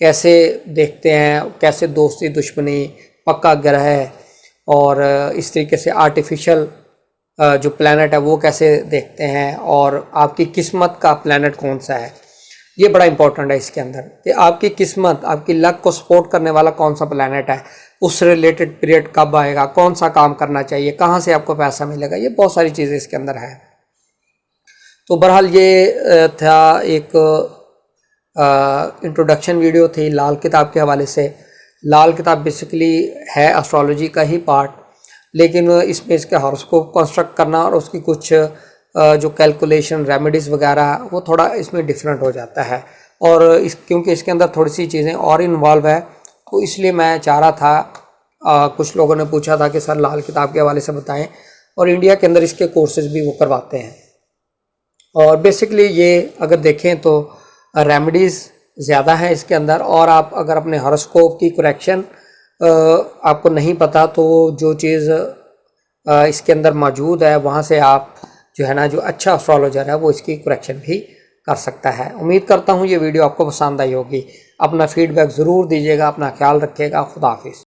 कैसे देखते हैं, कैसे दोस्ती दुश्मनी, पक्का ग्रह और इस तरीके से आर्टिफिशियल जो प्लैनेट है वो कैसे देखते हैं, और आपकी किस्मत का प्लैनेट कौन सा है, ये बड़ा इंपॉर्टेंट है इसके अंदर कि आपकी किस्मत, आपकी लक को सपोर्ट करने वाला कौन सा प्लैनेट है, उससे रिलेटेड पीरियड कब आएगा, कौन सा काम करना चाहिए, कहाँ से आपको पैसा मिलेगा, ये बहुत सारी चीज़ें इसके अंदर है। तो बहरहाल ये था एक इंट्रोडक्शन वीडियो थी लाल किताब के हवाले से। लाल किताब बेसिकली है एस्ट्रोलॉजी का ही पार्ट, लेकिन इसमें इसके हॉरोस्कोप कंस्ट्रक्ट करना और उसकी कुछ जो कैलकुलेशन रेमेडीज़ वगैरह वो थोड़ा इसमें डिफरेंट हो जाता है, और क्योंकि इसके अंदर थोड़ी सी चीज़ें और इन्वॉल्व है, तो इसलिए मैं चाह रहा था, कुछ लोगों ने पूछा था कि सर लाल किताब के हवाले से बताएं, और इंडिया के अंदर इसके कोर्सेज़ भी वो करवाते हैं। और बेसिकली ये अगर देखें तो रेमेडीज़ ज़्यादा है इसके अंदर, और आप अगर अपने हॉरोस्कोप की करेक्शन आपको नहीं पता तो जो चीज़ इसके अंदर मौजूद है वहाँ से आप जो है ना, जो अच्छा एस्ट्रोलॉजर है वो इसकी करेक्शन भी कर सकता है। उम्मीद करता हूँ ये वीडियो आपको पसंद आई होगी। अपना फीडबैक ज़रूर दीजिएगा, अपना ख्याल रखिएगा। खुदा हाफिज़।